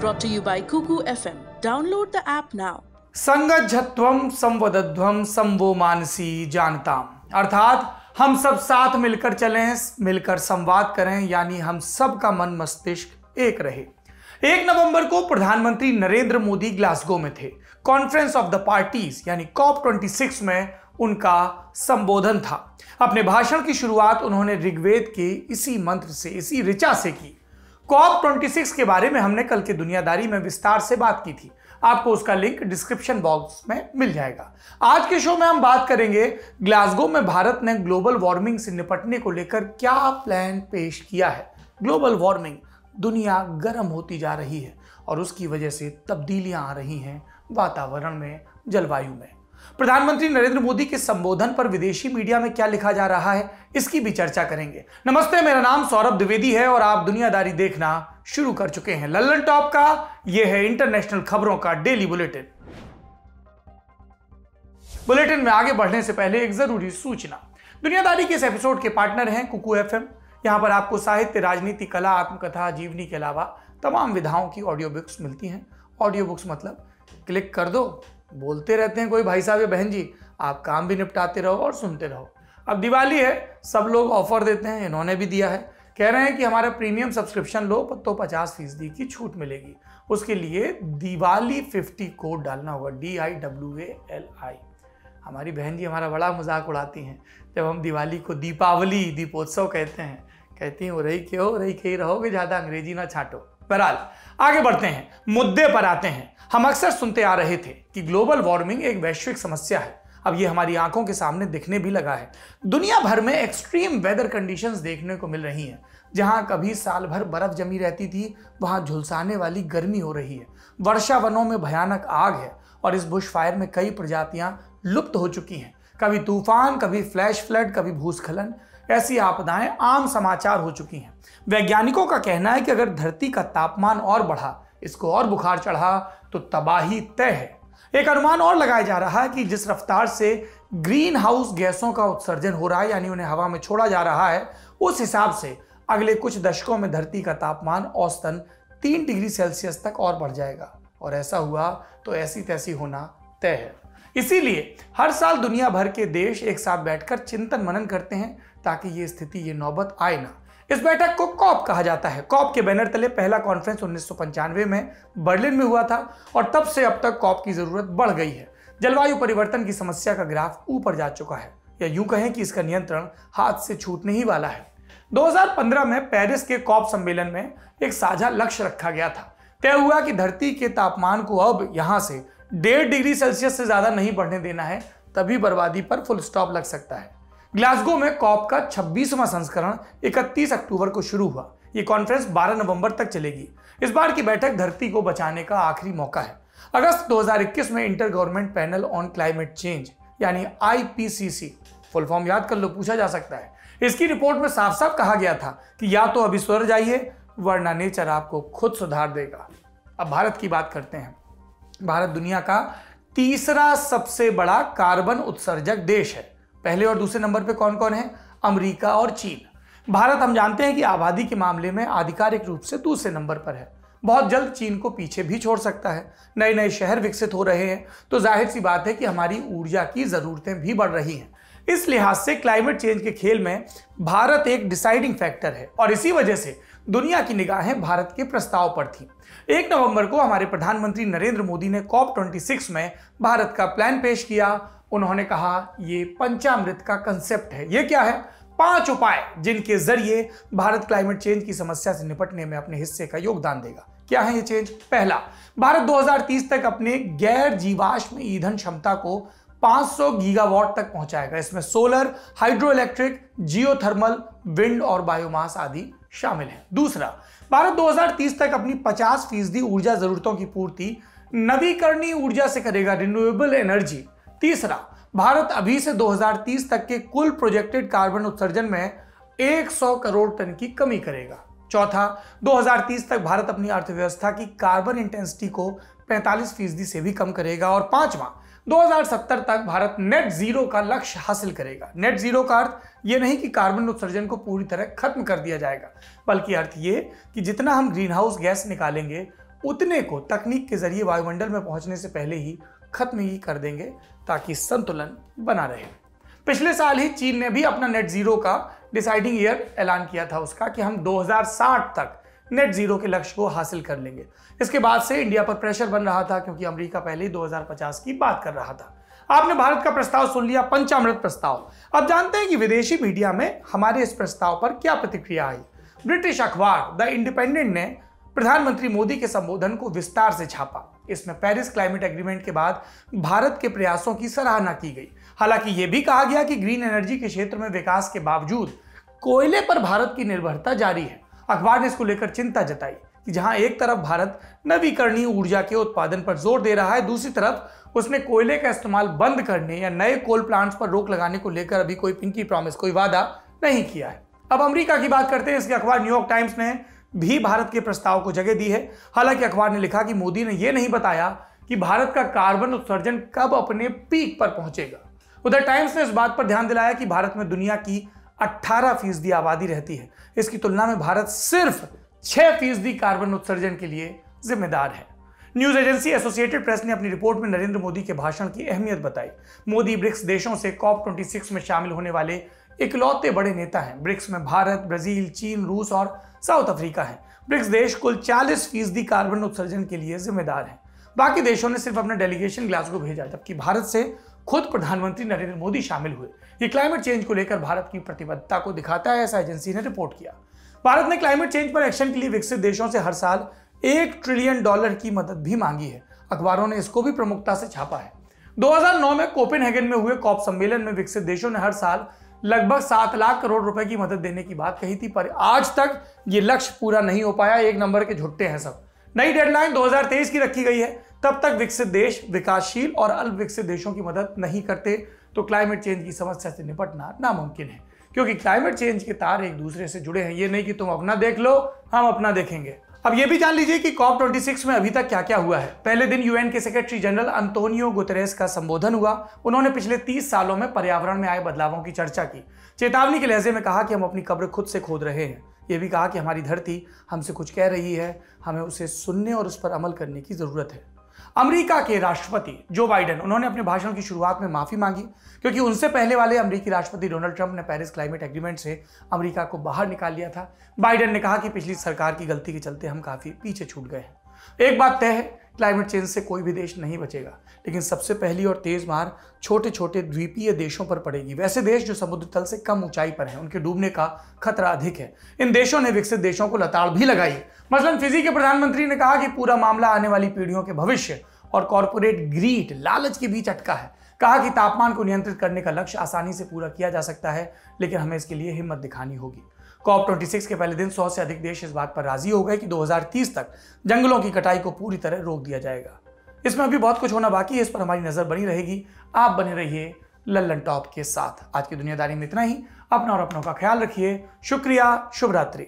brought to you by Kuku FM. Download the app now. संगच्छध्वम संवदध्वम संवो Mansi जानताम, अर्थात हम सब साथ मिलकर चलें, मिलकर संवाद करें, यानी हम सब का मन मस्तिष्क एक रहे। 1 नवंबर को प्रधानमंत्री नरेंद्र मोदी ग्लासगो में थे। कॉन्फ्रेंस ऑफ द पार्टीज यानी COP26 में उनका संबोधन था। अपने भाषण की शुरुआत उन्होंने ऋग्वेद के इसी मंत्र से, इसी ऋचा से की। COP26 के बारे में हमने कल के दुनियादारी में विस्तार से बात की थी। आपको उसका लिंक डिस्क्रिप्शन बॉक्स में मिल जाएगा। आज के शो में हम बात करेंगे ग्लासगो में भारत ने ग्लोबल वार्मिंग से निपटने को लेकर क्या प्लान पेश किया है। ग्लोबल वार्मिंग, दुनिया गर्म होती जा रही है और उसकी वजह से तब्दीलियां आ रही हैं वातावरण में, जलवायु में। प्रधानमंत्री नरेंद्र मोदी के संबोधन पर विदेशी मीडिया में क्या लिखा जा रहा है, इसकी भी चर्चा करेंगे। नमस्ते, मेरा नाम सौरभ द्विवेदी है और आप दुनियादारी देखना शुरू कर चुके हैं। लल्लन टॉप का यह है इंटरनेशनल खबरों का डेली बुलेटिन। बुलेटिन में आगे बढ़ने से पहले एक जरूरी सूचना। दुनियादारी के इस एपिसोड के पार्टनर हैं कुकू एफएम। यहां पर आपको साहित्य, राजनीति, कला, आत्मकथा, जीवनी के अलावा तमाम विधाओं की ऑडियो बुक्स मिलती हैं। ऑडियो बुक्स मतलब क्लिक कर दो, बोलते रहते हैं कोई भाई साहब या बहन जी, आप काम भी निपटाते रहो और सुनते रहो। अब दिवाली है, सब लोग ऑफर देते हैं, इन्होंने भी दिया है। कह रहे हैं कि हमारा प्रीमियम सब्सक्रिप्शन लो तो 50% की छूट मिलेगी। उसके लिए दिवाली 50 कोड डालना होगा, DIWALI। हमारी बहन जी हमारा बड़ा मजाक उड़ाती हैं जब हम दिवाली को दीपावली, दीपोत्सव कहते हैं। कहती हैं वो रही के हो, रही के ही रहोगे, ज़्यादा अंग्रेजी ना छाटो। बहरहाल आगे बढ़ते हैं, मुद्दे पर आते हैं। हम अक्सर सुनते आ रहे थे कि ग्लोबल वार्मिंग एक वैश्विक समस्या है। अब ये हमारी आंखों के सामने दिखने भी लगा है। दुनिया भर में एक्सट्रीम वेदर कंडीशंस देखने को मिल रही हैं। जहां कभी साल भर बर्फ जमी रहती थी, वहां झुलसाने वाली गर्मी हो रही है। वर्षा वनों में भयानक आग है और इस बुश फायर में कई प्रजातियां लुप्त हो चुकी हैं। कभी तूफान, कभी फ्लैश फ्लड, कभी भूस्खलन, ऐसी आपदाएं आम समाचार हो चुकी हैं। वैज्ञानिकों का कहना है कि अगर धरती का तापमान और बढ़ा, इसको और बुखार चढ़ा, तो तबाही तय है। एक अनुमान और लगाया जा रहा है कि जिस रफ्तार से ग्रीन हाउस गैसों का उत्सर्जन हो रहा है, यानी उन्हें हवा में छोड़ा जा रहा है, उस हिसाब से अगले कुछ दशकों में धरती का तापमान औसतन 3 डिग्री सेल्सियस तक और बढ़ जाएगा। और ऐसा हुआ तो ऐसी तैसी होना तय है। इसीलिए हर साल दुनिया भर के देश एक साथ बैठकर चिंतन मनन करते हैं ताकि ये स्थिति, ये नौबत आए ना। इस बैठक को कॉप कहा जाता है। कॉप के बैनर तले पहला कॉन्फ्रेंस 1995 में बर्लिन में हुआ था और तब से अब तक कॉप की जरूरत बढ़ गई है। जलवायु परिवर्तन की समस्या का ग्राफ ऊपर जा चुका है, या यूं कहें कि इसका नियंत्रण हाथ से छूटने ही वाला है। 2015 में पेरिस के कॉप सम्मेलन में एक साझा लक्ष्य रखा गया था। तय हुआ कि धरती के तापमान को अब यहां से 1.5 डिग्री सेल्सियस से ज्यादा नहीं बढ़ने देना है, तभी बर्बादी पर फुल स्टॉप लग सकता है। ग्लासगो में कॉप का 26वां संस्करण 31 अक्टूबर को शुरू हुआ। ये कॉन्फ्रेंस 12 नवंबर तक चलेगी। इस बार की बैठक धरती को बचाने का आखिरी मौका है। अगस्त 2021 में inter government panel on climate change यानी IPCC, फुल फॉर्म याद कर लो, पूछा जा सकता है। इसकी रिपोर्ट में साफ साफ कहा गया था कि या तो अभी सुधर जाइए वरना नेचर आपको खुद सुधार देगा। अब भारत की बात करते हैं। भारत दुनिया का तीसरा सबसे बड़ा कार्बन उत्सर्जक देश है। पहले और दूसरे नंबर पे कौन कौन है? अमेरिका और चीन। भारत हम जानते हैं कि आबादी के मामले में आधिकारिक रूप से दूसरे नंबर पर है। बहुत जल्द चीन को पीछे भी छोड़ सकता है। नए नए शहर विकसित हो रहे हैं, तो जाहिर सी बात है कि हमारी ऊर्जा की जरूरतें भी बढ़ रही हैं। इस लिहाज से क्लाइमेट चेंज के खेल में भारत एक डिसाइडिंग फैक्टर है और इसी वजह से दुनिया की निगाहें भारत के प्रस्ताव पर थी। 1 नवंबर को हमारे प्रधानमंत्री नरेंद्र मोदी ने COP26 में भारत का प्लान पेश किया। उन्होंने कहा ये पंचामृत का कंसेप्ट है। ये क्या है? 5 उपाय जिनके जरिए भारत क्लाइमेट चेंज की समस्या से निपटने में अपने हिस्से का योगदान देगा। क्या है ये चेंज? पहला, भारत 2030 तक अपने गैर जीवाश्म ईंधन क्षमता को 500 गीगावाट तक पहुंचाएगा। इसमें solar, hydro electric, geothermal, wind और बायोमास आदि शामिल है। दूसरा, भारत 2030 तक अपनी 50% ऊर्जा जरूरतों की पूर्ति नवीकरणीय ऊर्जा से करेगा, रिन्यूएबल एनर्जी। तीसरा, भारत अभी से 2030 तक के कुल प्रोजेक्टेड कार्बन उत्सर्जन में 100 करोड़ टन की कमी करेगा। चौथा, 2030 तक भारत अपनी अर्थव्यवस्था की कार्बन इंटेंसिटी को 45% से भी कम करेगा। और पांचवा, 2070 तक भारत नेट जीरो का लक्ष्य हासिल करेगा। नेट जीरो का अर्थ ये नहीं कि कार्बन उत्सर्जन को पूरी तरह खत्म कर दिया जाएगा, बल्कि अर्थ ये कि जितना हम ग्रीन हाउस गैस निकालेंगे उतने को तकनीक के जरिए वायुमंडल में पहुंचने से पहले ही खत्म ही कर देंगे ताकि संतुलन बना रहे। पिछले साल ही चीन ने भी अपना नेट जीरो का डिसाइडिंग ईयर ऐलान किया था उसका कि हम 2060 तक नेट जीरो के लक्ष्य को हासिल कर लेंगे। इसके बाद से इंडिया पर प्रेशर बन रहा था क्योंकि अमेरिका पहले ही 2050 की बात कर रहा था। आपने भारत का प्रस्ताव सुन लिया, पंचामृत प्रस्ताव। अब जानते हैं कि विदेशी मीडिया में हमारे इस प्रस्ताव पर क्या प्रतिक्रिया आई। ब्रिटिश अखबार द इंडिपेंडेंट ने प्रधानमंत्री मोदी के संबोधन को विस्तार से छापा। इसमें पेरिस क्लाइमेट एग्रीमेंट के बाद भारत के प्रयासों की सराहना की गई। हालांकि यह भी कहा गया कि ग्रीन एनर्जी के क्षेत्र में विकास के बावजूद कोयले पर भारत की निर्भरता जारी है। अखबार ने इसको लेकर चिंता जताई कि जहां एक तरफ भारत नवीकरणीय ऊर्जा के उत्पादन पर जोर दे रहा है, दूसरी तरफ उसने कोयले का इस्तेमाल बंद करने या नए कोल प्लांट्स पर रोक लगाने को लेकर अभी कोई पिंकी प्रॉमिस, कोई वादा नहीं किया है। अब अमेरिका की बात करते हैं। इसके अखबार न्यूयॉर्क टाइम्स ने भी भारत के प्रस्ताव को जगह दी है। हालांकि अखबार ने लिखा कि मोदी ने यह नहीं बताया कि भारत का कार्बन उत्सर्जन कब अपने पीक पर पहुंचेगा। उधर टाइम्स ने इस बात पर ध्यान दिलाया कि भारत में दुनिया की 18% आबादी रहती है। इसकी तुलना में भारत सिर्फ 6% कार्बन उत्सर्जन के लिए जिम्मेदार है। न्यूज एजेंसी एसोसिएटेड प्रेस ने अपनी रिपोर्ट में नरेंद्र मोदी के भाषण की अहमियत बताई। मोदी ब्रिक्स देशों से COP26 में शामिल होने वाले इकलौते बड़े नेता हैं। ब्रिक्स में भारत, ब्राजील, चीन, रूस और साउथ अफ्रीका है। ब्रिक्स देश कुल 40% कार्बन उत्सर्जन के लिए जिम्मेदार हैं। बाकी देशों ने सिर्फ अपना डेलीगेशन ग्लासगो भेजा, जबकि भारत से खुद प्रधानमंत्री नरेंद्र मोदी शामिल हुए। ये क्लाइमेट चेंज को लेकर भारत की प्रतिबद्धता को दिखाता है, ऐसा एजेंसी ने रिपोर्ट किया। भारत ने क्लाइमेट चेंज पर एक्शन के लिए विकसित देशों से हर साल $1 ट्रिलियन की मदद भी मांगी है। अखबारों ने इसको भी प्रमुखता से छापा है। 2009 में कोपेनहेगन में हुए COP सम्मेलन में विकसित देशों ने हर साल लगभग 7 लाख करोड़ रुपए की मदद देने की बात कही थी, पर आज तक ये लक्ष्य पूरा नहीं हो पाया। एक नंबर के झुट्टे हैं सब। नई डेडलाइन 2023 की रखी गई है। तब तक विकसित देश विकासशील और अल्प विकसित देशों की मदद नहीं करते तो क्लाइमेट चेंज की समस्या से निपटना नामुमकिन है, क्योंकि क्लाइमेट चेंज के तार एक दूसरे से जुड़े हैं। ये नहीं कि तुम अपना देख लो, हम अपना देखेंगे। अब ये भी जान लीजिए कि COP26 में अभी तक क्या क्या हुआ है। पहले दिन यूएन के सेक्रेटरी जनरल अंतोनियो गुतेरेस का संबोधन हुआ। उन्होंने पिछले 30 सालों में पर्यावरण में आए बदलावों की चर्चा की। चेतावनी के लहजे में कहा कि हम अपनी कब्र खुद से खोद रहे हैं। यह भी कहा कि हमारी धरती हमसे कुछ कह रही है, हमें उसे सुनने और उस पर अमल करने की जरूरत है। अमेरिका के राष्ट्रपति जो बाइडेन, उन्होंने अपने भाषण की शुरुआत में माफी मांगी, क्योंकि उनसे पहले वाले अमेरिकी राष्ट्रपति डोनाल्ड ट्रंप ने पेरिस क्लाइमेट एग्रीमेंट से अमेरिका को बाहर निकाल लिया था। बाइडेन ने कहा कि पिछली सरकार की गलती के चलते हम काफी पीछे छूट गए हैं। एक बात तय है, क्लाइमेट चेंज से कोई भी देश नहीं बचेगा, लेकिन सबसे पहली और तेज मार छोटे छोटे द्वीपीय देशों पर पड़ेगी। वैसे देश जो समुद्र तल से कम ऊंचाई पर हैं, उनके डूबने का खतरा अधिक है। इन देशों ने विकसित देशों को लताड़ भी लगाई। मसलन फिजी के प्रधानमंत्री ने कहा कि पूरा मामला आने वाली पीढ़ियों के भविष्य और कॉर्पोरेट ग्रीड, लालच के बीच अटका है। कहा कि तापमान को नियंत्रित करने का लक्ष्य आसानी से पूरा किया जा सकता है, लेकिन हमें इसके लिए हिम्मत दिखानी होगी। COP26 के पहले दिन 100 से अधिक देश इस बात पर राजी हो गए कि 2030 तक जंगलों की कटाई को पूरी तरह रोक दिया जाएगा। इसमें अभी बहुत कुछ होना बाकी है, इस पर हमारी नजर बनी रहेगी। आप बने रहिए लल्लन टॉप के साथ। आज की दुनियादारी में इतना ही। अपना और अपनों का ख्याल रखिए। शुक्रिया, शुभ रात्रि।